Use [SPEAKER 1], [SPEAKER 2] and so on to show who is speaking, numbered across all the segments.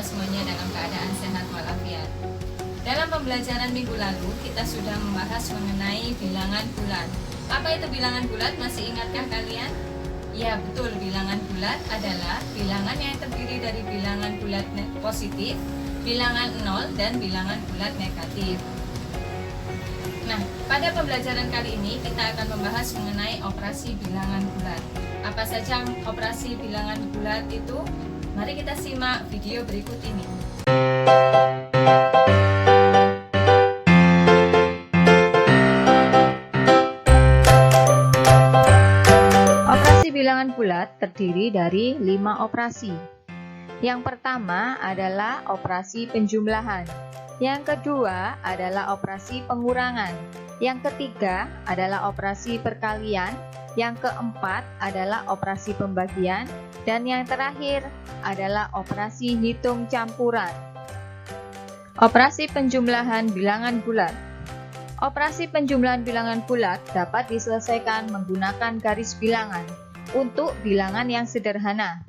[SPEAKER 1] semuanya dalam keadaan sehat walafiat. Dalam pembelajaran minggu lalu, kita sudah membahas mengenai bilangan bulat. Apa itu bilangan bulat? Masih ingatkah kalian? Ya, betul. Bilangan bulat adalah bilangan yang terdiri dari bilangan bulat positif, bilangan 0, dan bilangan bulat negatif. Nah, pada pembelajaran kali ini kita akan membahas mengenai operasi bilangan bulat. Apa saja operasi bilangan bulat itu? Mari kita simak video berikut ini. Operasi bilangan bulat terdiri dari 5 operasi. Yang pertama adalah operasi penjumlahan. Yang kedua adalah operasi pengurangan. Yang ketiga adalah operasi perkalian. Yang keempat adalah operasi pembagian. Dan yang terakhir adalah operasi hitung campuran. Operasi penjumlahan bilangan bulat. Operasi penjumlahan bilangan bulat dapat diselesaikan menggunakan garis bilangan untuk bilangan yang sederhana.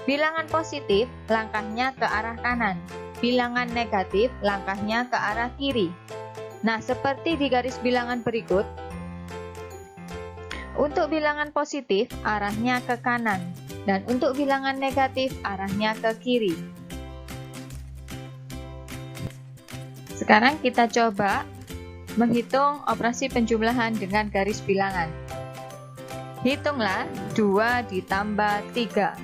[SPEAKER 1] Bilangan positif langkahnya ke arah kanan, bilangan negatif langkahnya ke arah kiri. Nah, seperti di garis bilangan berikut. Untuk bilangan positif arahnya ke kanan, dan untuk bilangan negatif arahnya ke kiri. Sekarang kita coba menghitung operasi penjumlahan dengan garis bilangan. Hitunglah 2 ditambah 3.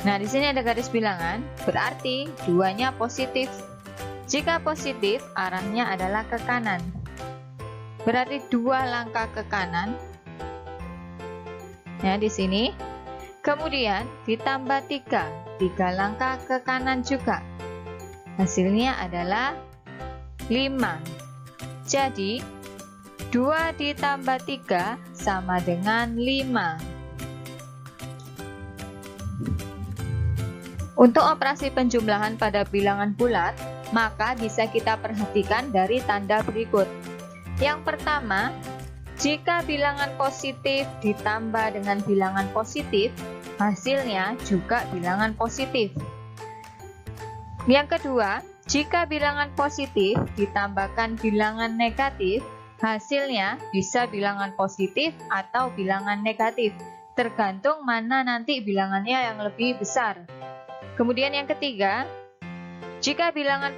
[SPEAKER 1] Nah, di sini ada garis bilangan, berarti 2-nya positif. Jika positif, arahnya adalah ke kanan. Berarti 2 langkah ke kanan. Nah, di sini. Kemudian ditambah 3 langkah ke kanan juga. Hasilnya adalah 5. Jadi 2 ditambah 3 sama dengan 5. Untuk operasi penjumlahan pada bilangan bulat, maka bisa kita perhatikan dari tanda berikut. Yang pertama, jika bilangan positif ditambah dengan bilangan positif, hasilnya juga bilangan positif. Yang kedua, jika bilangan positif ditambahkan bilangan negatif, hasilnya bisa bilangan positif atau bilangan negatif, tergantung mana nanti bilangannya yang lebih besar. Kemudian yang ketiga, jika bilangan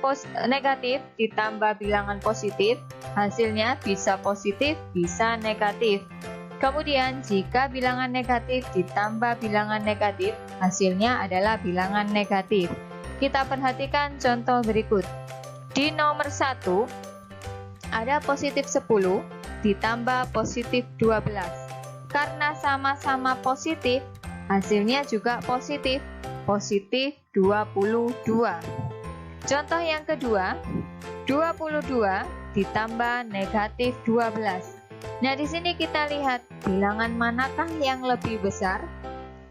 [SPEAKER 1] negatif ditambah bilangan positif, hasilnya bisa positif, bisa negatif. Kemudian jika bilangan negatif ditambah bilangan negatif, hasilnya adalah bilangan negatif. Kita perhatikan contoh berikut. Di nomor 1, ada positif 10 ditambah positif 12. Karena sama-sama positif, hasilnya juga positif, positif 22. Contoh yang kedua, 22 ditambah negatif 12. Nah, di sini kita lihat bilangan manakah yang lebih besar?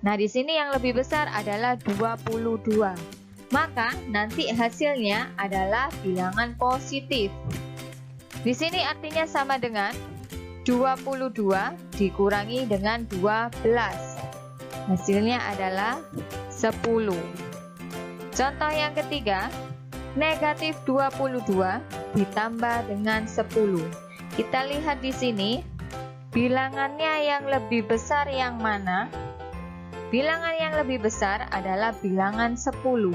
[SPEAKER 1] Nah, di sini yang lebih besar adalah 22. Maka nanti hasilnya adalah bilangan positif. Di sini artinya sama dengan 22 dikurangi dengan 12. Hasilnya adalah 10. Contoh yang ketiga, negatif 22 ditambah dengan 10. Kita lihat di sini, bilangannya yang lebih besar yang mana? Bilangan yang lebih besar adalah bilangan 10.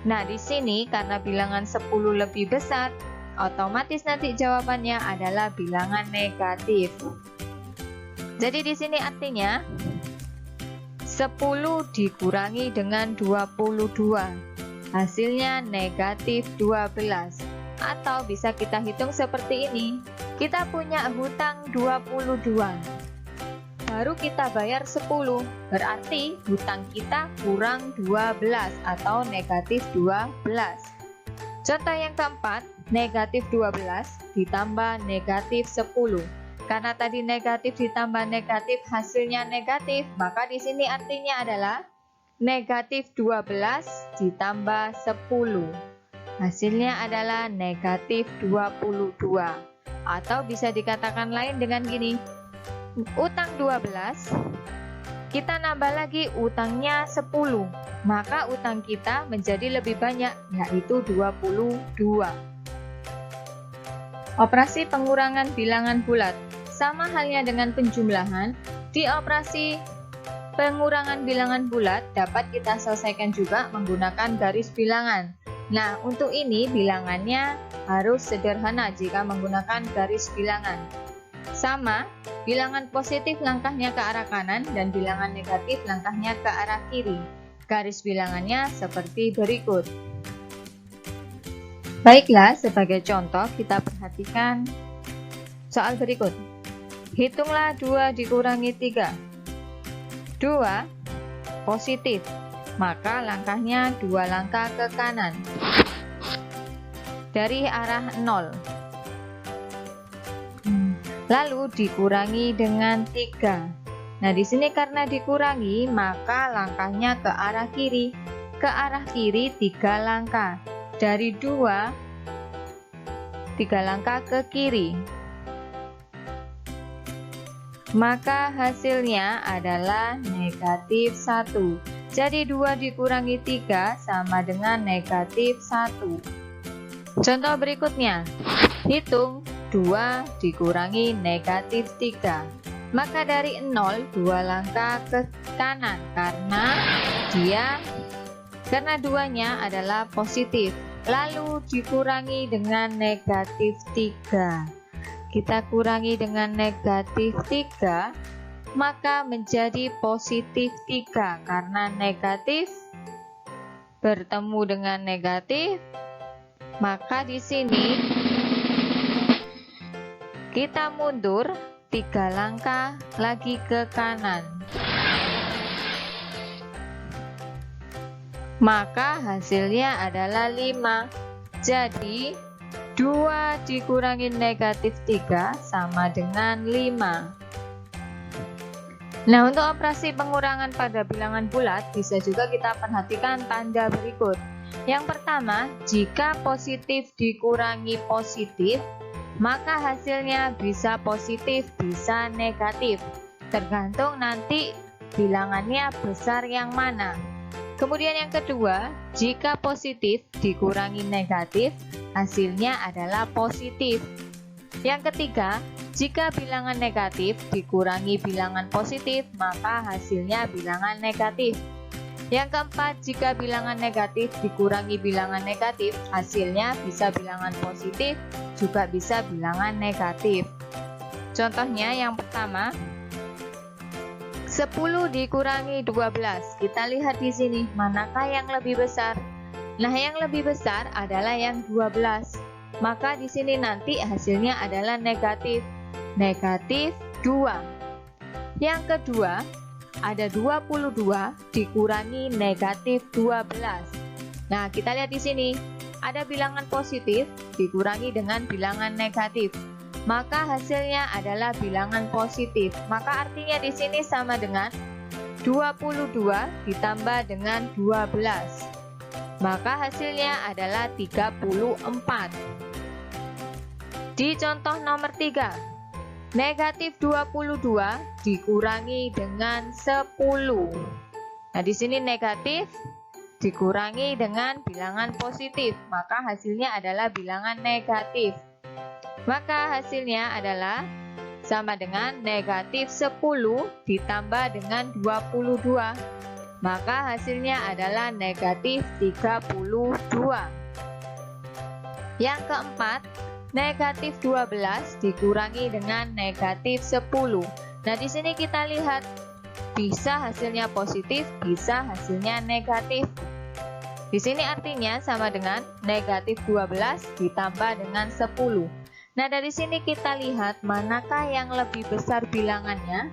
[SPEAKER 1] Nah, di sini karena bilangan 10 lebih besar, otomatis nanti jawabannya adalah bilangan negatif. Jadi di sini artinya 10 dikurangi dengan 22. Hasilnya negatif 12. Atau bisa kita hitung seperti ini. Kita punya hutang 22. Baru kita bayar 10. Berarti hutang kita kurang 12 atau negatif 12. Contoh yang keempat, negatif 12 ditambah negatif 10. Karena tadi negatif ditambah negatif hasilnya negatif, maka di sini artinya adalah negatif 12 ditambah 10. Hasilnya adalah negatif 22. Atau bisa dikatakan lain dengan gini, utang 12 kita nambah lagi utangnya 10, maka utang kita menjadi lebih banyak, yaitu 22. Operasi pengurangan bilangan bulat. Sama halnya dengan penjumlahan, di operasi pengurangan bilangan bulat dapat kita selesaikan juga menggunakan garis bilangan. Nah, untuk ini bilangannya harus sederhana jika menggunakan garis bilangan. Sama, bilangan positif langkahnya ke arah kanan dan bilangan negatif langkahnya ke arah kiri. Garis bilangannya seperti berikut. Baiklah, sebagai contoh kita perhatikan soal berikut. Hitunglah 2 dikurangi 3. 2 positif, maka langkahnya 2 langkah ke kanan dari arah 0. Lalu dikurangi dengan 3. Nah, di sini karena dikurangi, maka langkahnya ke arah kiri. Ke arah kiri 3 langkah. Dari 2, 3 langkah ke kiri. Maka hasilnya adalah negatif 1. Jadi 2 dikurangi 3 sama dengan negatif 1. Contoh berikutnya. Hitung 2 dikurangi negatif 3. Maka dari 0 2 langkah ke kanan karena 2-nya adalah positif. Lalu dikurangi dengan negatif 3. Kita kurangi dengan negatif 3, maka menjadi positif 3 karena negatif bertemu dengan negatif. Maka di sini kita mundur 3 langkah lagi ke kanan. Maka hasilnya adalah 5. Jadi 2 dikurangi negatif 3 sama dengan 5. Nah, untuk operasi pengurangan pada bilangan bulat bisa juga kita perhatikan tanda berikut. Yang pertama, jika positif dikurangi positif, maka hasilnya bisa positif, bisa negatif. Tergantung nanti bilangannya besar yang mana. Kemudian yang kedua, jika positif dikurangi negatif, hasilnya adalah positif. Yang ketiga, jika bilangan negatif dikurangi bilangan positif, maka hasilnya bilangan negatif. Yang keempat, jika bilangan negatif dikurangi bilangan negatif, hasilnya bisa bilangan positif, juga bisa bilangan negatif. Contohnya yang pertama, 10 dikurangi 12. Kita lihat di sini, manakah yang lebih besar? Nah, yang lebih besar adalah yang 12. Maka di sini nanti hasilnya adalah negatif. Negatif 2. Yang kedua, ada 22 dikurangi negatif 12. Nah, kita lihat di sini, ada bilangan positif dikurangi dengan bilangan negatif. Maka hasilnya adalah bilangan positif. Maka artinya di sini sama dengan 22 ditambah dengan 12. Maka hasilnya adalah 34. Di contoh nomor 3, negatif 22 dikurangi dengan 10. Nah, di sini negatif dikurangi dengan bilangan positif, maka hasilnya adalah bilangan negatif. Maka hasilnya adalah sama dengan negatif 10 ditambah dengan 22. Maka hasilnya adalah negatif 32. Yang keempat, negatif 12 dikurangi dengan negatif 10. Nah, di sini kita lihat bisa hasilnya positif, bisa hasilnya negatif. Di sini artinya sama dengan negatif 12 ditambah dengan 10. Nah, dari sini kita lihat manakah yang lebih besar bilangannya.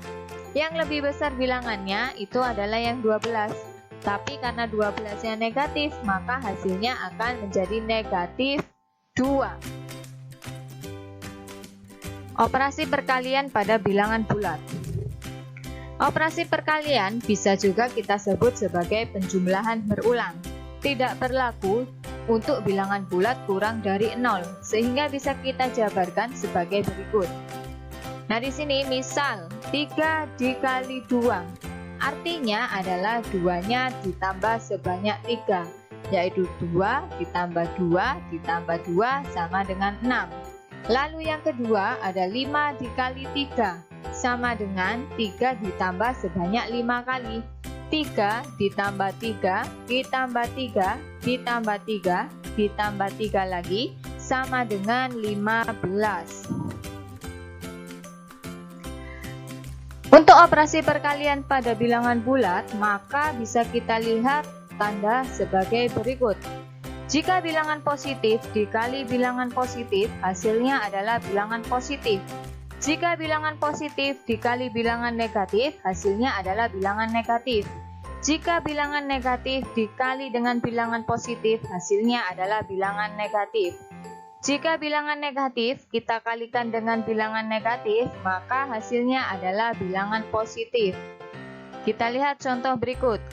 [SPEAKER 1] Yang lebih besar bilangannya itu adalah yang 12. Tapi karena 12-nya negatif, maka hasilnya akan menjadi negatif 2. Operasi perkalian pada bilangan bulat. Operasi perkalian bisa juga kita sebut sebagai penjumlahan berulang. Tidak berlaku untuk bilangan bulat kurang dari 0, sehingga bisa kita jabarkan sebagai berikut. Nah, di sini misal 3 dikali 2 artinya adalah 2-nya ditambah sebanyak 3, yaitu 2 ditambah 2 ditambah 2 sama dengan 6. Lalu yang kedua ada 5 dikali 3 sama dengan 3 ditambah sebanyak 5 kali. 3 ditambah 3 ditambah 3 ditambah 3 ditambah 3 lagi sama dengan 15. Untuk operasi perkalian pada bilangan bulat, maka bisa kita lihat tanda sebagai berikut. Jika bilangan positif dikali bilangan positif, hasilnya adalah bilangan positif. Jika bilangan positif dikali bilangan negatif, hasilnya adalah bilangan negatif. Jika bilangan negatif dikali dengan bilangan positif, hasilnya adalah bilangan negatif. Jika bilangan negatif kita kalikan dengan bilangan negatif, maka hasilnya adalah bilangan positif. Kita lihat contoh berikut.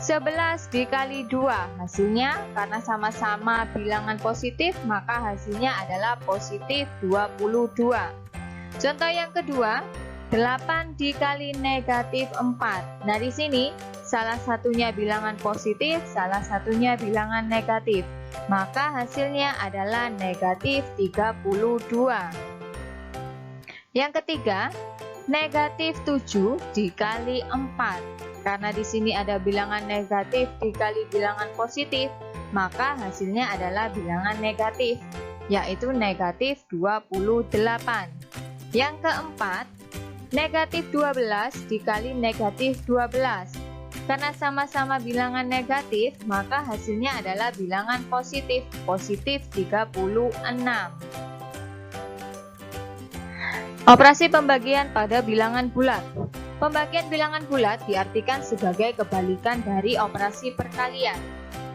[SPEAKER 1] 11 dikali 2, hasilnya karena sama-sama bilangan positif, maka hasilnya adalah positif 22. Contoh yang kedua, 8 dikali negatif 4. Nah, di sini salah satunya bilangan positif, salah satunya bilangan negatif. Maka hasilnya adalah negatif 32. Yang ketiga, negatif 7 dikali 4. Karena di sini ada bilangan negatif dikali bilangan positif, maka hasilnya adalah bilangan negatif, yaitu negatif 28. Yang keempat, negatif 12 dikali negatif 12. Karena sama-sama bilangan negatif, maka hasilnya adalah bilangan positif, positif 36. Operasi pembagian pada bilangan bulat. Pembagian bilangan bulat diartikan sebagai kebalikan dari operasi perkalian.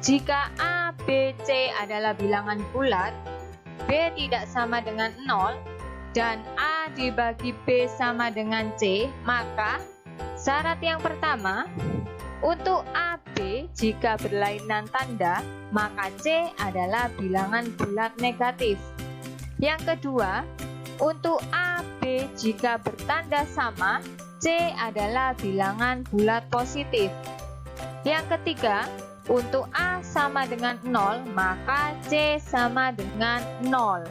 [SPEAKER 1] Jika A, B, C adalah bilangan bulat, B tidak sama dengan 0, dan A dibagi B sama dengan C, maka syarat yang pertama, untuk AB jika berlainan tanda, maka C adalah bilangan bulat negatif. Yang kedua, untuk AB jika bertanda sama, C adalah bilangan bulat positif. Yang ketiga, untuk A sama dengan 0, maka C sama dengan 0.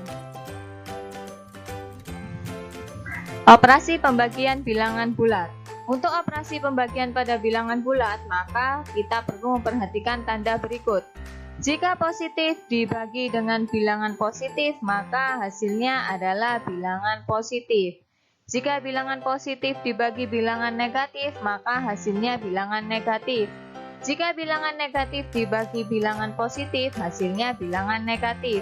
[SPEAKER 1] Operasi pembagian bilangan bulat. Untuk operasi pembagian pada bilangan bulat, maka kita perlu memperhatikan tanda berikut. Jika positif dibagi dengan bilangan positif, maka hasilnya adalah bilangan positif. Jika bilangan positif dibagi bilangan negatif, maka hasilnya bilangan negatif. Jika bilangan negatif dibagi bilangan positif, hasilnya bilangan negatif.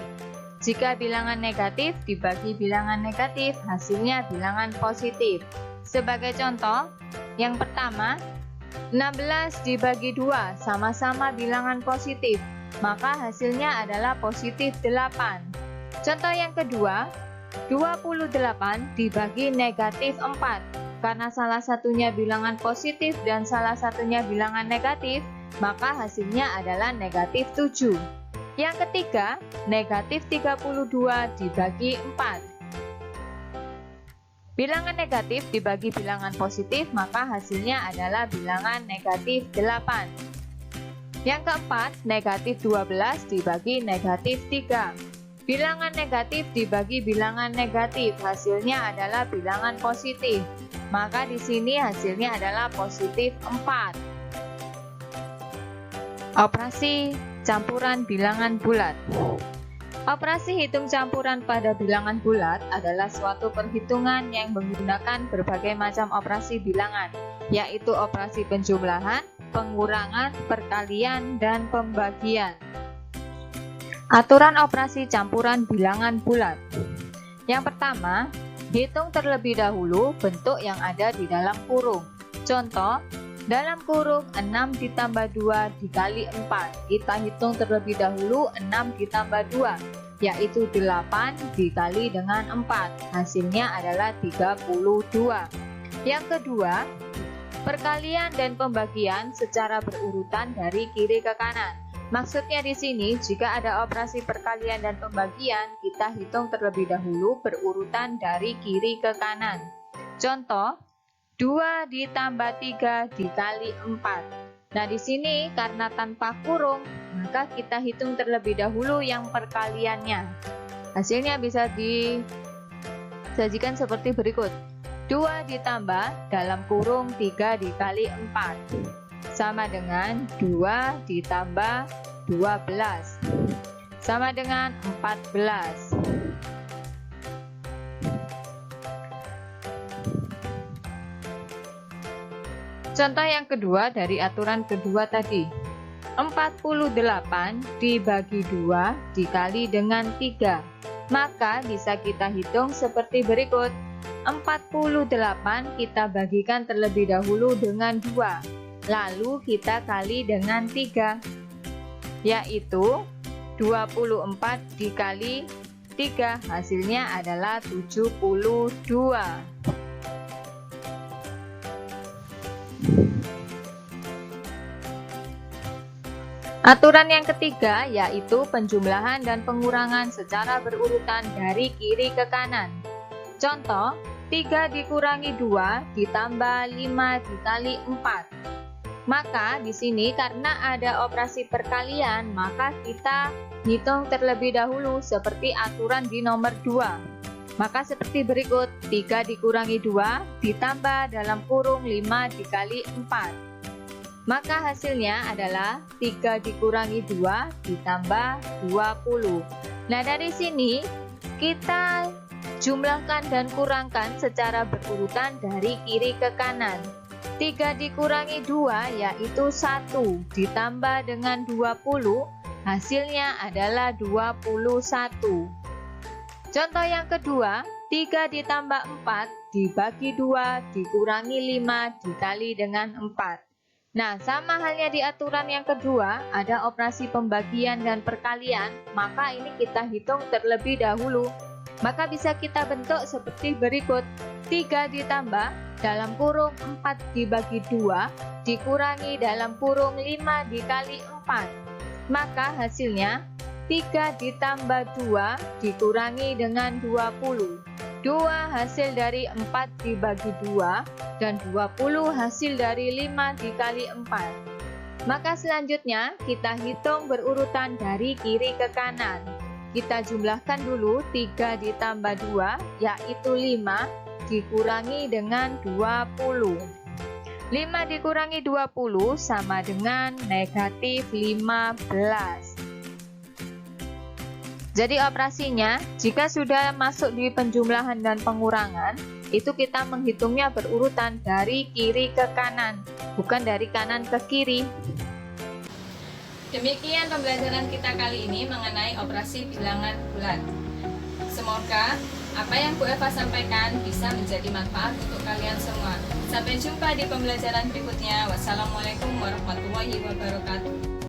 [SPEAKER 1] Jika bilangan negatif dibagi bilangan negatif, hasilnya bilangan positif. Sebagai contoh, yang pertama, 16 dibagi 2 sama-sama bilangan positif, maka hasilnya adalah positif 8. Contoh yang kedua, 28 dibagi negatif 4. Karena salah satunya bilangan positif dan salah satunya bilangan negatif, maka hasilnya adalah negatif 7. Yang ketiga, negatif 32 dibagi 4. Bilangan negatif dibagi bilangan positif, maka hasilnya adalah bilangan negatif 8. Yang keempat, negatif 12 dibagi negatif 3. Bilangan negatif dibagi bilangan negatif, hasilnya adalah bilangan positif. Maka di sini hasilnya adalah positif 4. Operasi campuran bilangan bulat. Operasi hitung campuran pada bilangan bulat adalah suatu perhitungan yang menggunakan berbagai macam operasi bilangan, yaitu operasi penjumlahan, pengurangan, perkalian, dan pembagian. Aturan operasi campuran bilangan bulat. Yang pertama, hitung terlebih dahulu bentuk yang ada di dalam kurung. Contoh, dalam kurung 6 ditambah 2 dikali 4. Kita hitung terlebih dahulu 6 ditambah 2, yaitu 8 dikali dengan 4. Hasilnya adalah 32. Yang kedua, perkalian dan pembagian secara berurutan dari kiri ke kanan. Maksudnya di sini, jika ada operasi perkalian dan pembagian, kita hitung terlebih dahulu berurutan dari kiri ke kanan. Contoh, 2 ditambah 3 dikali 4. Nah, di sini karena tanpa kurung, maka kita hitung terlebih dahulu yang perkaliannya. Hasilnya bisa disajikan seperti berikut. 2 ditambah dalam kurung 3 dikali 4 sama dengan 2 ditambah 12 sama dengan 14. Contoh yang kedua dari aturan kedua tadi. 48 dibagi 2 dikali dengan 3. Maka bisa kita hitung seperti berikut. 48 kita bagikan terlebih dahulu dengan 2. Lalu kita kali dengan 3. Yaitu 24 dikali 3. Hasilnya adalah 72. Aturan yang ketiga yaitu penjumlahan dan pengurangan secara berurutan dari kiri ke kanan. Contoh, 3 dikurangi 2 ditambah 5 dikali 4. Maka di sini karena ada operasi perkalian, maka kita hitung terlebih dahulu seperti aturan di nomor 2. Maka seperti berikut, 3 dikurangi 2 ditambah dalam kurung 5 dikali 4. Maka hasilnya adalah 3 dikurangi 2 ditambah 20. Nah, dari sini kita jumlahkan dan kurangkan secara berurutan dari kiri ke kanan. 3 dikurangi 2 yaitu 1 ditambah dengan 20, hasilnya adalah 21. Contoh yang kedua, 3 ditambah 4 dibagi 2 dikurangi 5 dikali dengan 4. Nah, sama halnya di aturan yang kedua, ada operasi pembagian dan perkalian, maka ini kita hitung terlebih dahulu. Maka bisa kita bentuk seperti berikut. 3 ditambah dalam kurung 4 dibagi 2 dikurangi dalam kurung 5 dikali 4. Maka hasilnya 3 ditambah 2 dikurangi dengan 20. 2 hasil dari 4 dibagi 2 dan 20 hasil dari 5 dikali 4. Maka selanjutnya kita hitung berurutan dari kiri ke kanan. Kita jumlahkan dulu 3 ditambah 2 yaitu 5 dikurangi dengan 20. 5 dikurangi 20 sama dengan negatif 15. Jadi operasinya, jika sudah masuk di penjumlahan dan pengurangan, itu kita menghitungnya berurutan dari kiri ke kanan, bukan dari kanan ke kiri. Demikian pembelajaran kita kali ini mengenai operasi bilangan bulat. Semoga apa yang Bu Eva sampaikan bisa menjadi manfaat untuk kalian semua. Sampai jumpa di pembelajaran berikutnya. Wassalamualaikum warahmatullahi wabarakatuh.